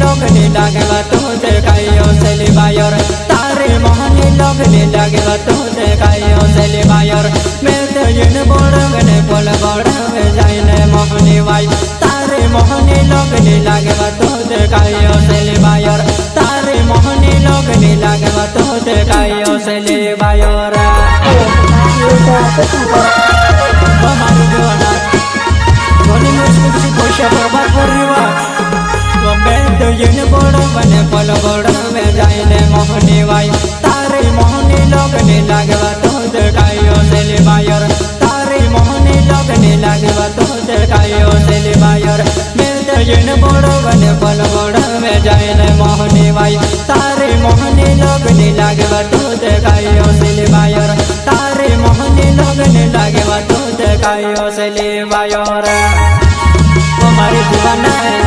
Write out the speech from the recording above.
लगने लागवा तुझे कायो सेले बायर तारे मोहनी लगने लागवा तुझे कायो सेले बायर मैं तो जिन बोड़गने बोल बोड़वे जाइने मोहनी वाई तारे मोहनी लगने लागवा तुझे कायो सेले बायर तारे मोहनी लगने लागवा तुझे कायो सेले बायर हमारे जोना गोनी मुझको किसी कोशिश बर्बाद कर रहा मैं तो जिन बोड़गने बोल बोड़वे जाइने मोहनी वाई तारे मोहनी लगने लागवा तुझे कायो सेले बायर तारे मोहनी लगने लागवा तुझे कायो सेले बायर मैं तो जिन बोड़गने बोल बोड़वे जाइने मोहनी वाई तारे मोहनी लगने लागवा तुझे कायो सेले बायर तारे मोहनी लगने लागवा तुझे कायो सेले बायर हमारी दीवाना है